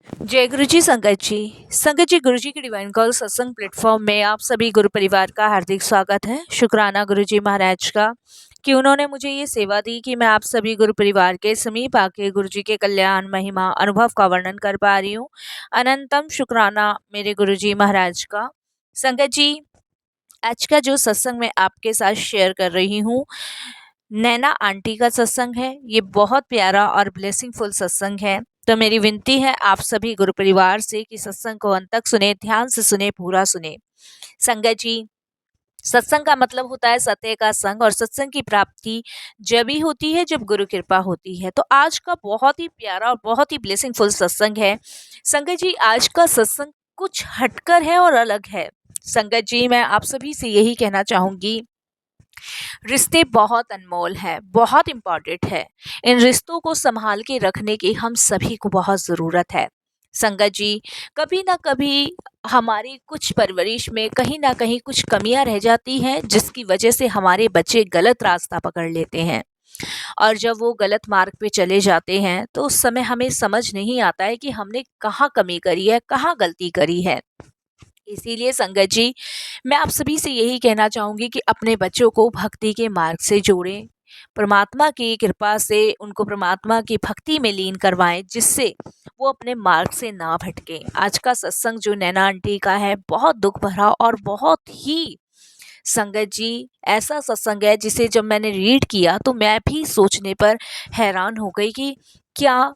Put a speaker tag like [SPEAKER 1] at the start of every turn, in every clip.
[SPEAKER 1] जय गुरु जी संगत जी गुरु जी की डिवाइन कॉल सत्संग प्लेटफॉर्म में आप सभी गुरु परिवार का हार्दिक स्वागत है। शुक्राना गुरु जी महाराज का कि उन्होंने मुझे ये सेवा दी कि मैं आप सभी गुरु परिवार के समीप आके गुरु जी के कल्याण महिमा अनुभव का वर्णन कर पा रही हूँ। अनंतम शुक्राना मेरे गुरु जी महाराज का। संगत जी, आज का जो सत्संग मैं आपके साथ शेयर कर रही हूँ, नैना आंटी का सत्संग है। ये बहुत प्यारा और ब्लेसिंगफुल सत्संग है। तो मेरी विनती है आप सभी गुरु परिवार से कि सत्संग को अंत तक सुने, ध्यान से सुने, पूरा सुने। संगत जी, सत्संग का मतलब होता है सत्य का संग, और सत्संग की प्राप्ति जब ही होती है जब गुरु कृपा होती है। तो आज का बहुत ही प्यारा और बहुत ही ब्लेसिंगफुल सत्संग है। संगत जी, आज का सत्संग कुछ हटकर है और अलग है। संगत जी, मैं आप सभी से यही कहना चाहूंगी, रिश्ते बहुत अनमोल है, बहुत इम्पोर्टेंट है। इन रिश्तों को संभाल के रखने की हम सभी को बहुत ज़रूरत है। संगत जी, कभी ना कभी हमारी कुछ परवरिश में कहीं ना कहीं कुछ कमियां रह जाती हैं, जिसकी वजह से हमारे बच्चे गलत रास्ता पकड़ लेते हैं। और जब वो गलत मार्ग पे चले जाते हैं तो उस समय हमें समझ नहीं आता है कि हमने कहाँ कमी करी है, कहाँ गलती करी है। इसीलिए संगत जी, मैं आप सभी से यही कहना चाहूँगी कि अपने बच्चों को भक्ति के मार्ग से जोड़ें। परमात्मा की कृपा से उनको परमात्मा की भक्ति में लीन करवाएं, जिससे वो अपने मार्ग से ना भटकें। आज का सत्संग जो नैना आंटी का है, बहुत दुख भरा और बहुत ही, संगत जी, ऐसा सत्संग है जिसे जब मैंने रीड किया तो मैं भी सोचने पर हैरान हो गई कि क्या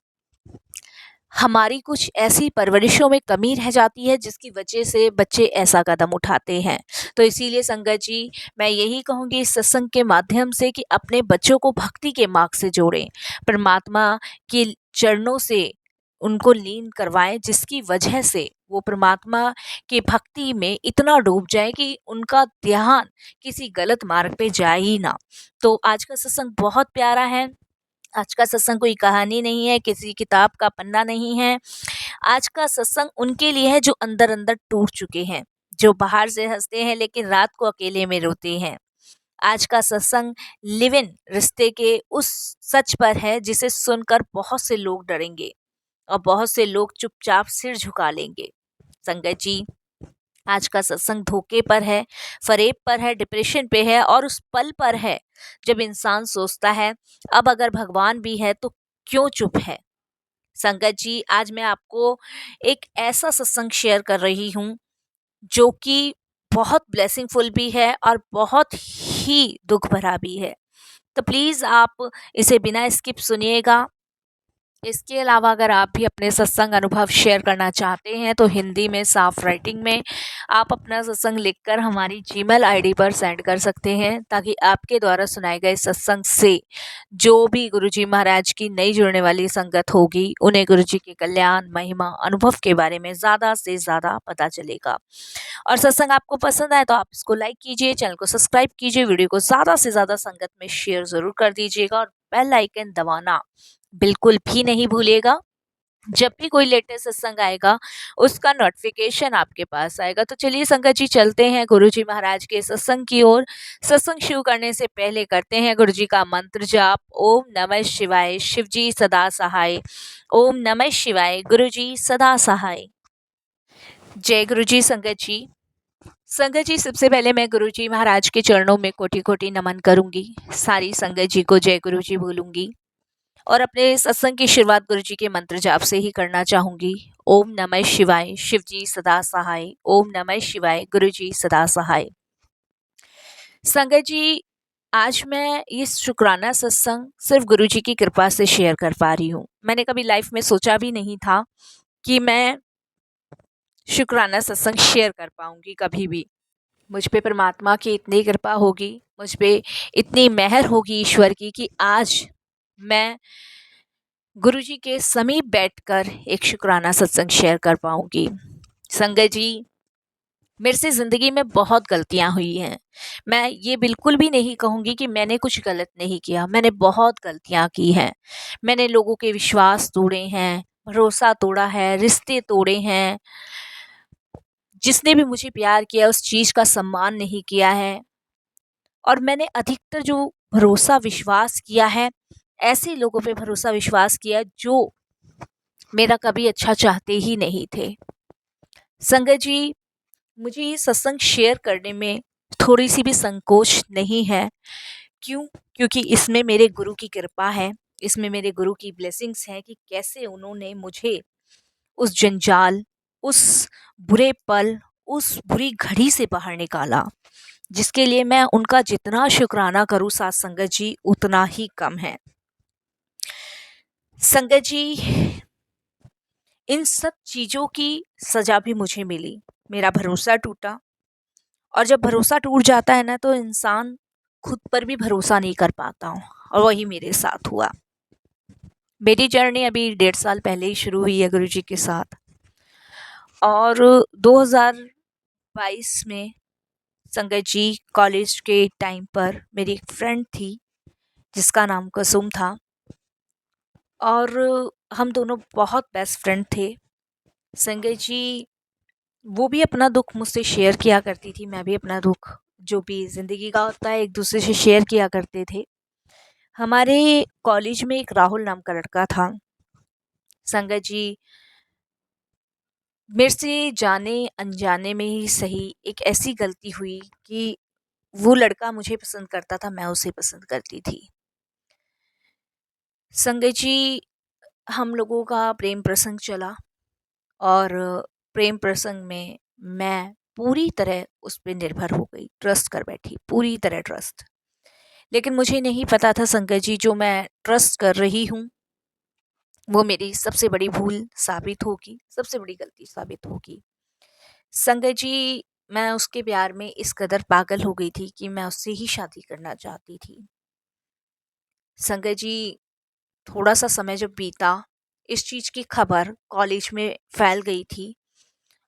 [SPEAKER 1] हमारी कुछ ऐसी परवरिशों में कमी रह जाती है जिसकी वजह से बच्चे ऐसा कदम उठाते हैं। तो इसीलिए संगत जी, मैं यही कहूँगी इस सत्संग के माध्यम से कि अपने बच्चों को भक्ति के मार्ग से जोड़ें, परमात्मा के चरणों से उनको लीन करवाएं, जिसकी वजह से वो परमात्मा की भक्ति में इतना डूब जाए कि उनका ध्यान किसी गलत मार्ग पे जाए ही ना। तो आज का सत्संग बहुत प्यारा है। आज का सत्संग कोई कहानी नहीं है, किसी किताब का पन्ना नहीं है। आज का सत्संग उनके लिए है जो अंदर अंदर टूट चुके हैं, जो बाहर से हंसते हैं लेकिन रात को अकेले में रोते हैं। आज का सत्संग लिव इन रिश्ते के उस सच पर है जिसे सुनकर बहुत से लोग डरेंगे और बहुत से लोग चुपचाप सिर झुका लेंगे। संगत जी, आज का सत्संग धोखे पर है, फरेब पर है, डिप्रेशन पे है, और उस पल पर है जब इंसान सोचता है अब अगर भगवान भी है तो क्यों चुप है। संगत जी, आज मैं आपको एक ऐसा सत्संग शेयर कर रही हूँ जो कि बहुत ब्लेसिंगफुल भी है और बहुत ही दुख भरा भी है। तो प्लीज़ आप इसे बिना स्किप सुनिएगा। इसके अलावा अगर आप भी अपने सत्संग अनुभव शेयर करना चाहते हैं तो हिंदी में साफ राइटिंग में आप अपना सत्संग लिखकर हमारी जीमेल आईडी पर सेंड कर सकते हैं, ताकि आपके द्वारा सुनाए गए सत्संग से जो भी गुरुजी महाराज की नई जुड़ने वाली संगत होगी, उन्हें गुरुजी के कल्याण महिमा अनुभव के बारे में ज़्यादा से ज़्यादा पता चलेगा। और सत्संग आपको पसंद आए तो आप इसको लाइक कीजिए, चैनल को सब्सक्राइब कीजिए, वीडियो को ज़्यादा से ज़्यादा संगत में शेयर ज़रूर कर दीजिएगा, और बेल आइकन दबाना बिल्कुल भी नहीं भूलिएगा। जब भी कोई लेटेस्ट सत्संग आएगा उसका नोटिफिकेशन आपके पास आएगा। तो चलिए संगत जी, चलते हैं गुरुजी महाराज के सत्संग की ओर। सत्संग शुरू करने से पहले करते हैं गुरुजी का मंत्र जाप। ओम नमः शिवाय, शिवजी सदा सहाय। ओम नमः शिवाय, गुरुजी सदा सहाय। जय गुरुजी। संगत जी, सबसे पहले मैं गुरुजी महाराज के चरणों में कोटि कोटि नमन करूंगी। सारी संगत जी को जय गुरुजी बोलूंगी और अपने सत्संग की शुरुआत गुरुजी के मंत्र जाप से ही करना चाहूंगी। ओम नमः शिवाय, शिवजी सदा सहाय। ओम नमः शिवाय, गुरुजी सदा सहाय। संगत जी, आज मैं ये शुक्राना सत्संग सिर्फ गुरुजी की कृपा से शेयर कर पा रही हूँ। मैंने कभी लाइफ में सोचा भी नहीं था कि मैं शुक्राना सत्संग शेयर कर पाऊंगी कभी भी। मुझ पे परमात्मा की इतनी कृपा होगी, मुझ पे इतनी मेहर होगी ईश्वर की, कि आज मैं गुरुजी के समीप बैठकर एक शुक्राना सत्संग शेयर कर पाऊंगी। संगत जी, मेरे से ज़िंदगी में बहुत गलतियां हुई हैं। मैं ये बिल्कुल भी नहीं कहूँगी कि मैंने कुछ गलत नहीं किया, मैंने बहुत गलतियां की हैं। मैंने लोगों के विश्वास तोड़े हैं, भरोसा तोड़ा है, रिश्ते तोड़े हैं। जिसने भी मुझे प्यार किया उस चीज़ का सम्मान नहीं किया है। और मैंने अधिकतर जो भरोसा विश्वास किया है, ऐसे लोगों पे भरोसा विश्वास किया जो मेरा कभी अच्छा चाहते ही नहीं थे। संगत जी, मुझे ये सत्संग शेयर करने में थोड़ी सी भी संकोच नहीं है। क्यों? क्योंकि इसमें मेरे गुरु की कृपा है, इसमें मेरे गुरु की ब्लेसिंग्स हैं कि कैसे उन्होंने मुझे उस जंजाल, उस बुरे पल, उस बुरी घड़ी से बाहर निकाला, जिसके लिए मैं उनका जितना शुक्राना करूँ साथ संगत जी उतना ही कम है। संगत जी, इन सब चीज़ों की सज़ा भी मुझे मिली। मेरा भरोसा टूटा, और जब भरोसा टूट जाता है ना तो इंसान खुद पर भी भरोसा नहीं कर पाता हूँ, और वही मेरे साथ हुआ। मेरी जर्नी अभी 1.5 साल पहले ही शुरू हुई है गुरुजी के साथ, और 2022 में संगत जी कॉलेज के टाइम पर मेरी एक फ्रेंड थी जिसका नाम कुसुम था, और हम दोनों बहुत बेस्ट फ्रेंड थे। संगत जी, वो भी अपना दुख मुझसे शेयर किया करती थी, मैं भी अपना दुख, जो भी ज़िंदगी का होता है, एक दूसरे से शेयर किया करते थे। हमारे कॉलेज में एक राहुल नाम का लड़का था। संगत जी, मेरे से जाने अनजाने में ही सही एक ऐसी गलती हुई कि वो लड़का मुझे पसंद करता था, मैं उसे पसंद करती थी। संगत जी, हम लोगों का प्रेम प्रसंग चला, और प्रेम प्रसंग में मैं पूरी तरह उस पे निर्भर हो गई, ट्रस्ट कर बैठी, पूरी तरह ट्रस्ट। लेकिन मुझे नहीं पता था संगत जी, जो मैं ट्रस्ट कर रही हूँ वो मेरी सबसे बड़ी भूल साबित होगी, सबसे बड़ी गलती साबित होगी। संगत जी, मैं उसके प्यार में इस कदर पागल हो गई थी कि मैं उससे ही शादी करना चाहती थी। संगत जी, थोड़ा सा समय जब बीता, इस चीज़ की खबर कॉलेज में फैल गई थी,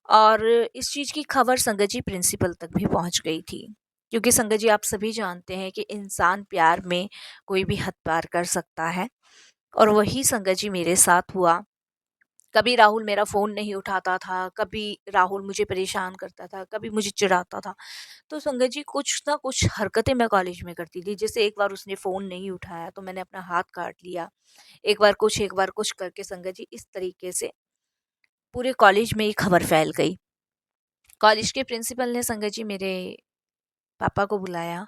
[SPEAKER 1] और इस चीज़ की खबर संगत जी प्रिंसिपल तक भी पहुंच गई थी। क्योंकि संगत जी, आप सभी जानते हैं कि इंसान प्यार में कोई भी हद पार कर सकता है, और वही संगत जी मेरे साथ हुआ। कभी राहुल मेरा फ़ोन नहीं उठाता था, कभी राहुल मुझे परेशान करता था, कभी मुझे चिढ़ाता था। तो संगत जी, कुछ ना कुछ हरकतें मैं कॉलेज में करती थी। जैसे एक बार उसने फ़ोन नहीं उठाया तो मैंने अपना हाथ काट लिया। एक बार कुछ करके संगत जी इस तरीके से पूरे कॉलेज में ये खबर फैल गई। कॉलेज के प्रिंसिपल ने संगत जी मेरे पापा को बुलाया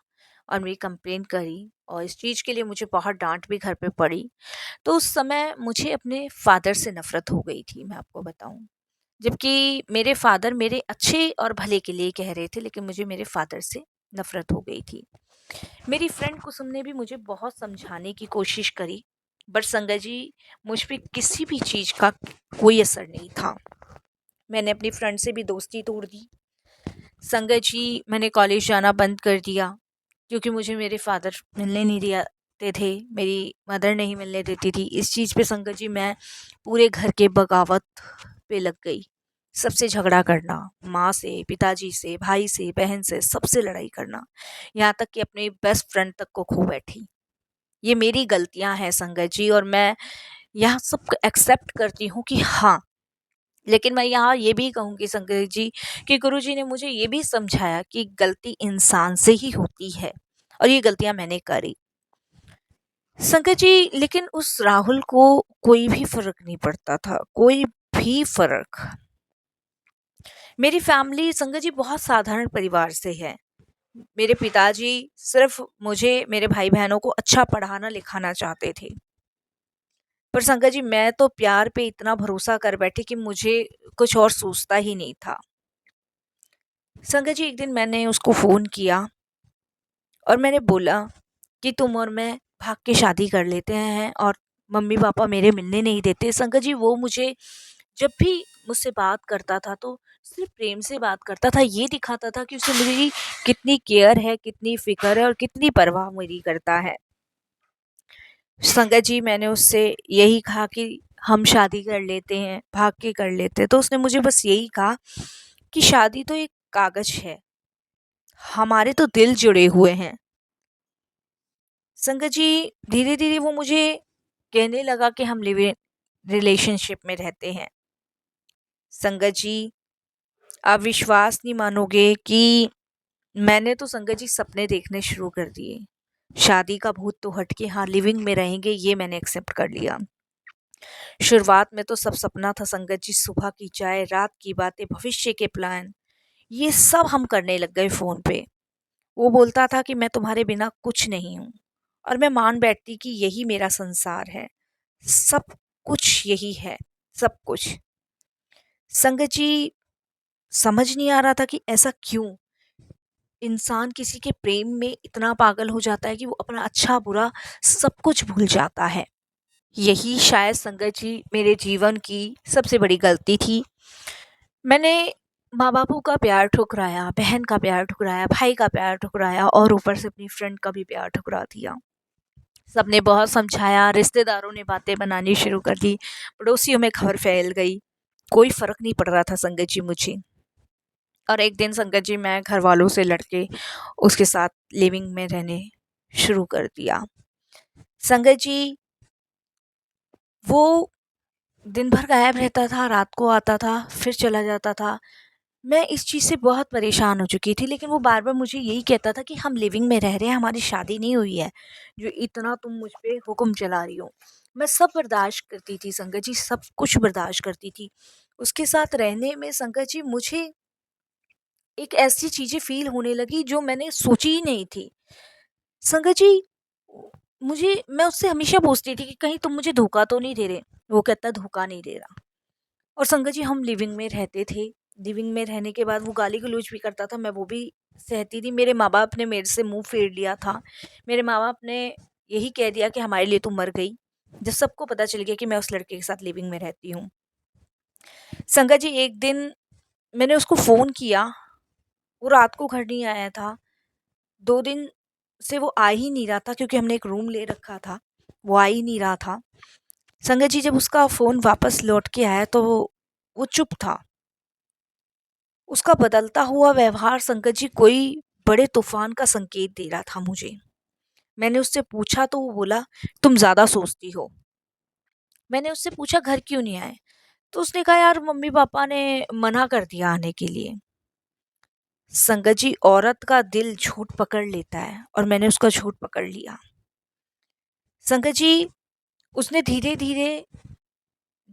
[SPEAKER 1] और मेरी कंप्लेंट करी, और इस चीज़ के लिए मुझे बहुत डाँट भी घर पे पड़ी। तो उस समय मुझे अपने फ़ादर से नफ़रत हो गई थी, मैं आपको बताऊँ। जबकि मेरे फ़ादर मेरे अच्छे और भले के लिए कह रहे थे, लेकिन मुझे मेरे फ़ादर से नफ़रत हो गई थी। मेरी फ्रेंड कुसुम ने भी मुझे बहुत समझाने की कोशिश करी, बट संगत जी, मुझ पे किसी भी चीज़ का कोई असर नहीं था। मैंने अपनी फ्रेंड से भी दोस्ती तोड़ दी। संगत जी, मैंने कॉलेज जाना बंद कर दिया, क्योंकि मुझे मेरे फ़ादर मिलने नहीं देते थे, मेरी मदर नहीं मिलने देती थी। इस चीज़ पे संगत जी मैं पूरे घर के बगावत पे लग गई। सबसे झगड़ा करना, माँ से, पिताजी से, भाई से, बहन से, सबसे लड़ाई करना, यहाँ तक कि अपने बेस्ट फ्रेंड तक को खो बैठी। ये मेरी गलतियाँ हैं संगत जी, और मैं यह सब एक्सेप्ट करती हूँ कि हाँ, लेकिन मैं यहाँ ये भी कहूँगी संगत जी कि गुरुजी ने मुझे ये भी समझाया कि गलती इंसान से ही होती है, और ये गलतियाँ मैंने करी। संगत जी, लेकिन उस राहुल को कोई भी फ़र्क नहीं पड़ता था, कोई भी फ़र्क। मेरी फैमिली संगत जी बहुत साधारण परिवार से है। मेरे पिताजी सिर्फ़ मुझे, मेरे भाई-बहनों को अच्छा पढ़ाना-लिखाना चाहते थे। पर संगत जी, मैं तो प्यार पे इतना भरोसा कर बैठी कि मुझे कुछ और सोचता ही नहीं था। संगत जी, एक दिन मैंने उसको फ़ोन किया और मैंने बोला कि तुम और मैं भाग के शादी कर लेते हैं, और मम्मी-पापा मेरे मिलने नहीं देते। संगत जी, वो मुझे जब भी मुझसे बात करता था तो सिर्फ़ प्रेम से बात करता था, ये दिखाता था कि उसे मेरी कितनी केयर है, कितनी फ़िक्र है, और कितनी परवाह मेरी करता है। संगत जी, मैंने उससे यही कहा कि हम शादी कर लेते हैं, भाग के कर लेते हैं। तो उसने मुझे बस यही कहा कि शादी तो एक कागज़ है, हमारे तो दिल जुड़े हुए हैं। संगत जी, धीरे-धीरे वो मुझे कहने लगा कि हम लिव इन रिलेशनशिप में रहते हैं। संगत जी, आप विश्वास नहीं मानोगे कि मैंने तो संगत जी सपने देखने शुरू कर दिए। शादी का भूत तो हट के हाँ, लिविंग में रहेंगे, ये मैंने एक्सेप्ट कर लिया। शुरुआत में तो सब सपना था संगत जी, सुबह की चाय, रात की बातें, भविष्य के प्लान, ये सब हम करने लग गए फ़ोन पे। वो बोलता था कि मैं तुम्हारे बिना कुछ नहीं हूँ और मैं मान बैठती कि यही मेरा संसार है, सब कुछ यही है, सब कुछ। संगत जी, समझ नहीं आ रहा था कि ऐसा क्यों? इंसान किसी के प्रेम में इतना पागल हो जाता है कि वो अपना अच्छा-बुरा सब कुछ भूल जाता है। यही शायद संगत जी मेरे जीवन की सबसे बड़ी गलती थी। मैंने माँ-बापू का प्यार ठुकराया, बहन का प्यार ठुकराया, भाई का प्यार ठुकराया और ऊपर से अपनी फ्रेंड का भी प्यार ठुकरा दिया। सबने बहुत समझाया, रिश्तेदारों ने बातें बनानी शुरू कर दी, पड़ोसियों में खबर फैल गई। कोई फ़र्क नहीं पड़ रहा था संगत जी मुझे। और एक दिन संगत जी मैं घरवालों से लड़ के उसके साथ लिविंग में रहने शुरू कर दिया। संगत जी, वो दिन भर गायब रहता था, रात को आता था, फिर चला जाता था। मैं इस चीज़ से बहुत परेशान हो चुकी थी, लेकिन वो बार-बार मुझे यही कहता था कि हम लिविंग में रह रहे हैं, हमारी शादी नहीं हुई है, जो इतना तुम मुझ पे हुक्म चला रही हो। मैं सब बर्दाश्त करती थी संगत जी, सब कुछ बर्दाश्त करती थी। उसके साथ रहने में संगत जी मुझे एक ऐसी चीज़ें फ़ील होने लगी जो मैंने सोची ही नहीं थी। संगत जी, मुझे मैं उससे हमेशा पूछती थी कि कहीं तुम मुझे धोखा तो नहीं दे रहे? वो कहता धोखा नहीं दे रहा। और संगत जी हम लिविंग में रहते थे। लिविंग में रहने के बाद वो गाली-गलौज भी करता था, मैं वो भी सहती थी। मेरे माँ-बाप ने मेरे से मुँह फेर लिया था। मेरे माँ-बाप ने यही कह दिया कि हमारे लिए तू मर गई। जब सबको पता चल गया कि मैं उस लड़के के साथ लिविंग में रहती हूँ। संगत जी, एक दिन मैंने उसको फ़ोन किया, वो रात को घर नहीं आया था। 2 दिन से वो आ ही नहीं रहा था क्योंकि हमने एक रूम ले रखा था। वो आ ही नहीं रहा था। संगत जी, जब उसका फ़ोन वापस लौट के आया तो वो चुप था। उसका बदलता हुआ व्यवहार संगत जी कोई बड़े तूफ़ान का संकेत दे रहा था मुझे। मैंने उससे पूछा तो वो बोला, "तुम ज़्यादा सोचती हो।" मैंने उससे पूछा, "घर क्यों नहीं आए?" तो उसने कहा, "यार मम्मी-पापा ने मना कर दिया आने के लिए।" संगत जी, औरत का दिल झूठ पकड़ लेता है और मैंने उसका झूठ पकड़ लिया। संगत जी, उसने धीरे-धीरे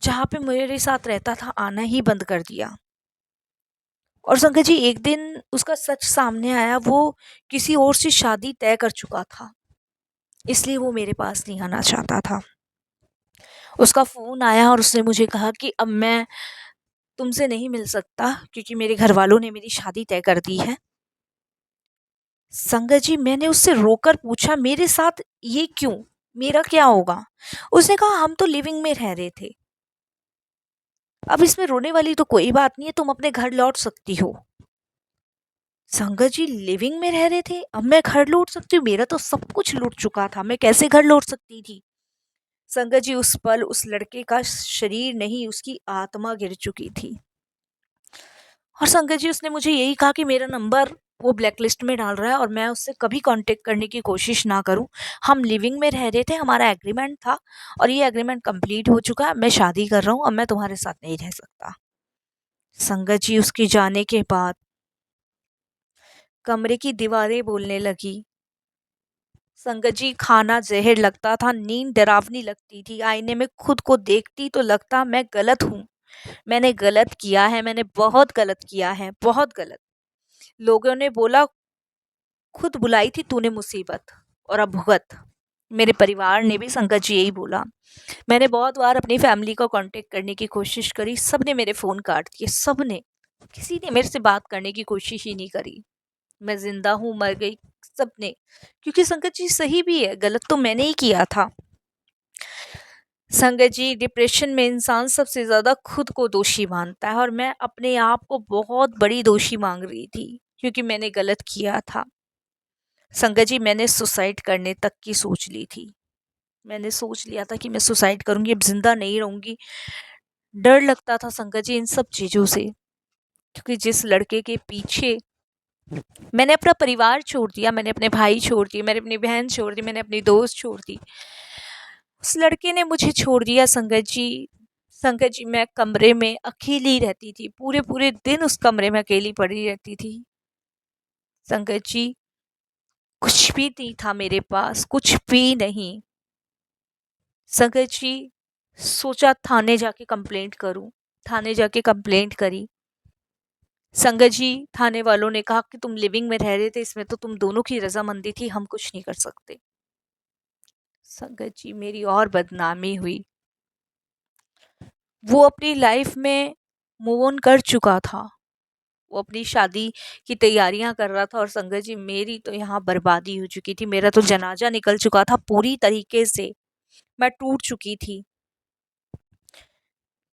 [SPEAKER 1] जहाँ पे मेरे साथ रहता था आना ही बंद कर दिया। और संगत जी, एक दिन उसका सच सामने आया, वो किसी और से शादी तय कर चुका था, इसलिए वो मेरे पास नहीं आना चाहता था। उसका फ़ोन आया और उसने मुझे कहा कि अब मैं तुमसे नहीं मिल सकता क्योंकि मेरे घरवालों ने मेरी शादी तय कर दी है। संगत जी, मैंने उससे रोकर पूछा, मेरे साथ ये क्यों? मेरा क्या होगा? उसने कहा, हम तो लिविंग में रह रहे थे। अब इसमें रोने वाली तो कोई बात नहीं है, तुम अपने घर लौट सकती हो। संगत जी, लिविंग में रह रहे थे, अब मैं घर लौट सकती हूँ? मेरा तो सब कुछ लूट चुका था, मैं कैसे घर लौट सकती थी? संगत जी, उस पल उस लड़के का शरीर नहीं, उसकी आत्मा गिर चुकी थी। और संगत जी, उसने मुझे यही कहा कि मेरा नंबर वो ब्लैकलिस्ट में डाल रहा है और मैं उससे कभी कांटेक्ट करने की कोशिश ना करूं। हम लिविंग में रह रहे थे, हमारा एग्रीमेंट था और ये एग्रीमेंट कंप्लीट हो चुका है। मैं शादी कर रहा हूँ, अब मैं तुम्हारे साथ नहीं रह सकता। संगत जी, उसके जाने के बाद कमरे की दीवारें बोलने लगी। संगत जी, खाना जहर लगता था, नींद डरावनी लगती थी, आईने में खुद को देखती तो लगता मैं गलत हूँ, मैंने गलत किया है, मैंने बहुत गलत किया है, बहुत गलत। लोगों ने बोला, खुद बुलाई थी तूने मुसीबत और अब भुगत। मेरे परिवार ने भी संगत जी यही बोला। मैंने बहुत बार अपनी फैमिली को कांटेक्ट करने की कोशिश करी, सबने मेरे फ़ोन काट दिए, सबने। किसी ने मेरे से बात करने की कोशिश ही नहीं करी। मैं ज़िंदा हूँ, मर गई, सबने। क्योंकि संगत जी सही भी है, गलत तो मैंने ही किया था। संगत जी, डिप्रेशन में इंसान सबसे ज़्यादा खुद को दोषी मानता है और मैं अपने आप को बहुत बड़ी दोषी मांग रही थी क्योंकि मैंने गलत किया था। संगत जी, मैंने सुसाइड करने तक की सोच ली थी। मैंने सोच लिया था कि मैं सुसाइड करूँगी, अब ज़िंदा नहीं रहूँगी। डर लगता था संगत जी इन सब चीज़ों से, क्योंकि जिस लड़के के पीछे मैंने अपना परिवार छोड़ दिया, मैंने अपने भाई छोड़ दिए, मैंने अपनी बहन छोड़ दी, मैंने अपनी दोस्त छोड़ दी। उस लड़के ने मुझे छोड़ दिया संगत जी। संगत जी, मैं कमरे में अकेली रहती थी, पूरे-पूरे दिन उस कमरे में अकेली पड़ी रहती थी। संगत जी, कुछ भी नहीं था मेरे पास, कुछ भी नहीं। संगत जी, सोचा थाने जाके कंप्लेंट करूं। थाने जाके कंप्लेंट करी। संगत जी, थाने वालों ने कहा कि तुम लिविंग में रह रहे थे, इसमें तो तुम दोनों की रजामंदी थी, हम कुछ नहीं कर सकते। संगत जी, मेरी और बदनामी हुई। वो अपनी लाइफ में मूव ऑन कर चुका था। वो अपनी शादी की तैयारियां कर रहा था और संगत जी, मेरी तो यहाँ बर्बादी हो चुकी थी। मेरा तो जनाजा निकल चुका था पूरी तरीके से। मैं टूट चुकी थी।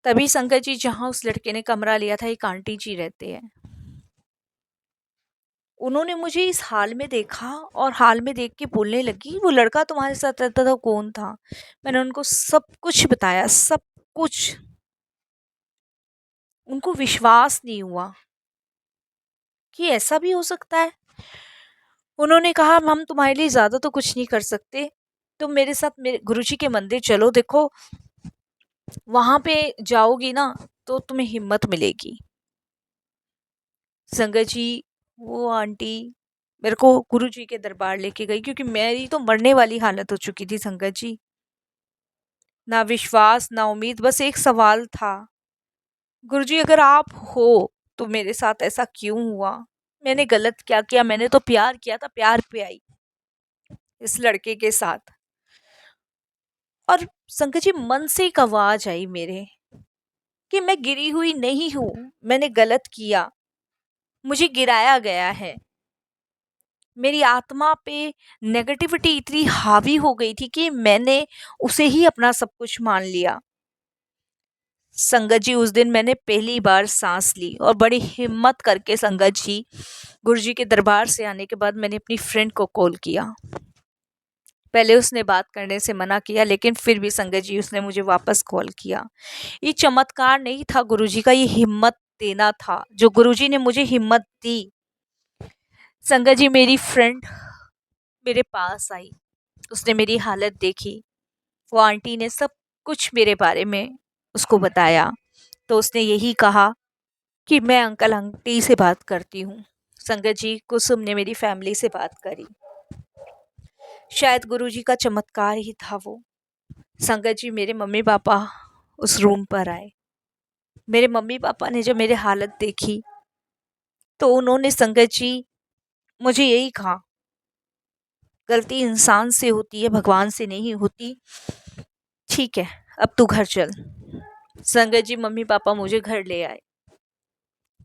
[SPEAKER 1] तभी संगत जी, जहाँ उस लड़के ने कमरा लिया था, एक आंटी जी रहते हैं। उन्होंने मुझे इस हाल में देखा और हाल में देख के बोलने लगी, वो लड़का तुम्हारे साथ रहता था, कौन था? मैंने उनको सब कुछ बताया, सब कुछ। उनको विश्वास नहीं हुआ कि ऐसा भी हो सकता है। उन्होंने कहा, हम तुम्हारे लिए ज्यादा तो कुछ नहीं कर सकते, तुम मेरे साथ मेरे गुरुजी के मंदिर चलो, देखो वहां पे जाओगी ना तो तुम्हें हिम्मत मिलेगी। संगत जी, वो आंटी मेरे को गुरुजी के दरबार लेके गई, क्योंकि मेरी तो मरने वाली हालत हो चुकी थी संगत जी। ना विश्वास ना उम्मीद, बस एक सवाल था, गुरुजी अगर आप हो तो मेरे साथ ऐसा क्यों हुआ? मैंने गलत क्या किया? मैंने तो प्यार किया था, प्यार पे आई इस लड़के के साथ। और संगत जी, मन से एक आवाज आई मेरे कि मैं गिरी हुई नहीं हूं, मैंने गलत किया, मुझे गिराया गया है। मेरी आत्मा पे नेगेटिविटी इतनी हावी हो गई थी कि मैंने उसे ही अपना सब कुछ मान लिया। संगत जी, उस दिन मैंने पहली बार सांस ली और बड़ी हिम्मत करके संगत जी, गुरुजी के दरबार से आने के बाद मैंने अपनी फ्रेंड को कॉल किया। पहले उसने बात करने से मना किया, लेकिन फिर भी संगत जी, उसने मुझे वापस कॉल किया। ये चमत्कार नहीं था गुरुजी का, ये हिम्मत देना था जो गुरुजी ने मुझे हिम्मत दी। संगत जी, मेरी फ्रेंड मेरे पास आई, उसने मेरी हालत देखी। वो आंटी ने सब कुछ मेरे बारे में उसको बताया, तो उसने यही कहा कि मैं अंकल आंटी से बात करती हूँ। संगत जी, कुसुम ने मेरी फैमिली से बात करी। शायद गुरुजी का चमत्कार ही था वो। संगत जी, मेरे मम्मी पापा उस रूम पर आए। मेरे मम्मी पापा ने जब मेरी हालत देखी तो उन्होंने संगत जी मुझे यही कहा, गलती इंसान से होती है, भगवान से नहीं होती। ठीक है, अब तू घर चल। संगत जी, मम्मी पापा मुझे घर ले आए।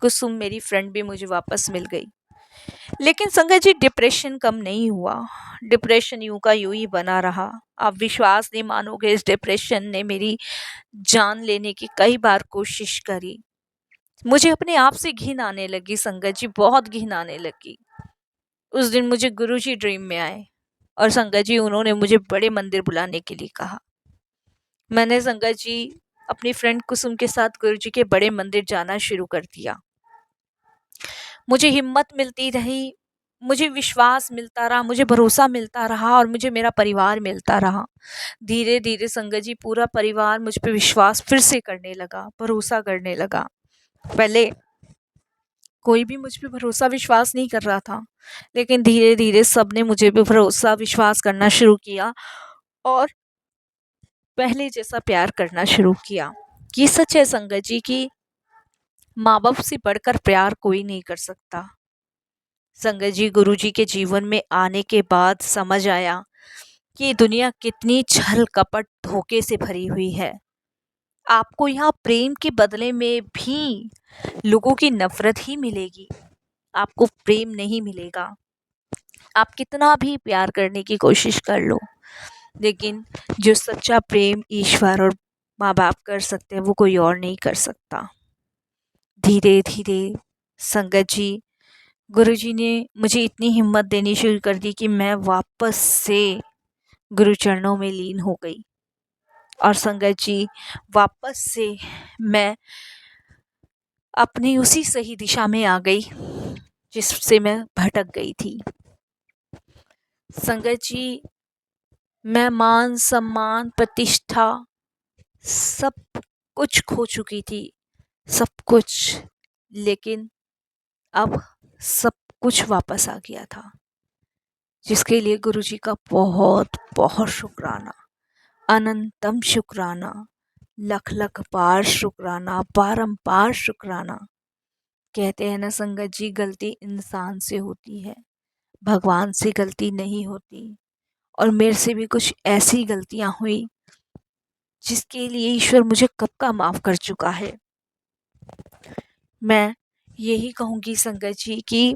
[SPEAKER 1] कुसुम मेरी फ्रेंड भी मुझे वापस मिल गई। लेकिन संगत जी, डिप्रेशन कम नहीं हुआ। डिप्रेशन यूं का यूं ही बना रहा। आप विश्वास नहीं मानोगे, इस डिप्रेशन ने मेरी जान लेने की कई बार कोशिश करी। मुझे अपने आप से घिन आने लगी संगत जी, बहुत घिन आने लगी। उस दिन मुझे गुरुजी ड्रीम में आए और संगत जी, उन्होंने मुझे बड़े मंदिर बुलाने के लिए कहा। मैंने संगत जी अपनी फ्रेंड कुसुम के साथ गुरुजी के बड़े मंदिर जाना शुरू कर दिया। मुझे हिम्मत मिलती रही, मुझे विश्वास मिलता रहा, मुझे भरोसा मिलता रहा और मुझे मेरा परिवार मिलता रहा। धीरे धीरे संगत जी, पूरा परिवार मुझ पे विश्वास फिर से करने लगा, भरोसा करने लगा। पहले कोई भी मुझ पे भरोसा विश्वास नहीं कर रहा था, लेकिन धीरे धीरे सबने मुझे पे भरोसा विश्वास करना शुरू किया और पहले जैसा प्यार करना शुरू किया। ये सच है संगत जी कि माँ बाप से बढ़कर प्यार कोई नहीं कर सकता। संगत जी, गुरुजी के जीवन में आने के बाद समझ आया कि ये दुनिया कितनी छल कपट धोखे से भरी हुई है। आपको यहाँ प्रेम के बदले में भी लोगों की नफरत ही मिलेगी, आपको प्रेम नहीं मिलेगा। आप कितना भी प्यार करने की कोशिश कर लो, लेकिन जो सच्चा प्रेम ईश्वर और माँ बाप कर सकते हैं, वो कोई और नहीं कर सकता। धीरे धीरे संगत जी, गुरुजी ने मुझे इतनी हिम्मत देनी शुरू कर दी कि मैं वापस से गुरु चरणों में लीन हो गई। और संगत जी, वापस से मैं अपनी उसी सही दिशा में आ गई जिससे मैं भटक गई थी। संगत जी, मैं मान सम्मान प्रतिष्ठा सब कुछ खो चुकी थी, सब कुछ। लेकिन अब सब कुछ वापस आ गया था, जिसके लिए गुरुजी का बहुत बहुत शुक्राना, अनंतम शुक्राना। लख लख बार शुक्राना, बारंबार शुक्राना। कहते हैं ना संगत जी, गलती इंसान से होती है, भगवान से गलती नहीं होती। और मेरे से भी कुछ ऐसी गलतियां हुई जिसके लिए ईश्वर मुझे कब का माफ़ कर चुका है। मैं यही कहूँगी संगत जी कि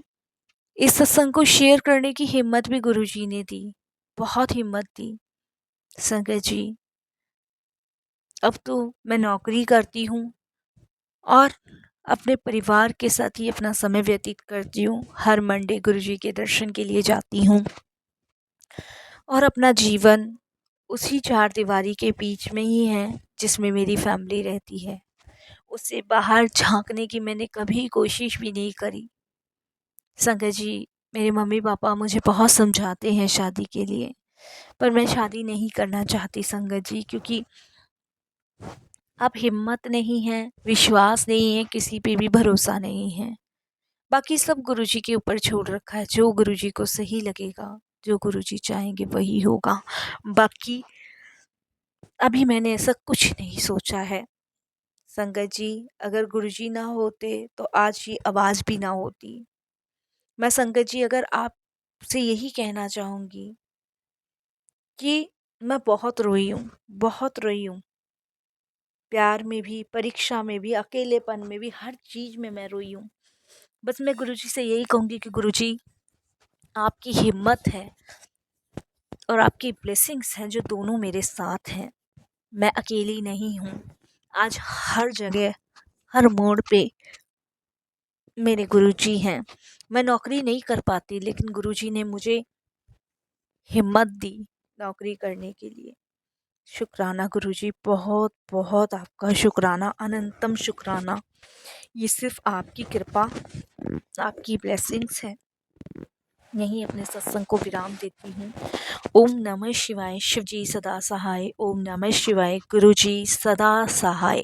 [SPEAKER 1] इस सत्संग को शेयर करने की हिम्मत भी गुरुजी ने दी, बहुत हिम्मत दी। संगत जी, अब तो मैं नौकरी करती हूँ और अपने परिवार के साथ ही अपना समय व्यतीत करती हूँ। हर मंडे गुरुजी के दर्शन के लिए जाती हूँ और अपना जीवन उसी चार दीवारी के बीच में ही है जिसमें मेरी फैमिली रहती है। उससे बाहर झांकने की मैंने कभी कोशिश भी नहीं करी। संगत जी, मेरे मम्मी पापा मुझे बहुत समझाते हैं शादी के लिए, पर मैं शादी नहीं करना चाहती संगत जी, क्योंकि अब हिम्मत नहीं है, विश्वास नहीं है, किसी पे भी भरोसा नहीं है। बाकी सब गुरुजी के ऊपर छोड़ रखा है, जो गुरुजी को सही लगेगा, जो गुरुजी चाहेंगे वही होगा। बाकी अभी मैंने ऐसा कुछ नहीं सोचा है। संगत जी, अगर गुरुजी ना होते तो आज ये आवाज़ भी ना होती। मैं संगत जी अगर आपसे यही कहना चाहूँगी कि मैं बहुत रोई हूँ, बहुत रोई हूँ। प्यार में भी, परीक्षा में भी, अकेलेपन में भी, हर चीज़ में मैं रोई हूँ। बस मैं गुरुजी से यही कहूँगी कि गुरुजी, आपकी हिम्मत है और आपकी ब्लेसिंग्स हैं जो दोनों मेरे साथ हैं। मैं अकेली नहीं हूँ। आज हर जगह, हर मोड़ पे मेरे गुरुजी हैं। मैं नौकरी नहीं कर पाती, लेकिन गुरुजी ने मुझे हिम्मत दी नौकरी करने के लिए। शुक्राना गुरुजी, बहुत बहुत आपका शुक्राना, अनंतम शुक्राना। ये सिर्फ आपकी कृपा, आपकी ब्लेसिंग्स है। यहीं अपने सत्संग को विराम देती हूँ। ओम नमः शिवाय। शिवजी सदा सहाय। ओम नमः शिवाय। गुरुजी सदा सहाय।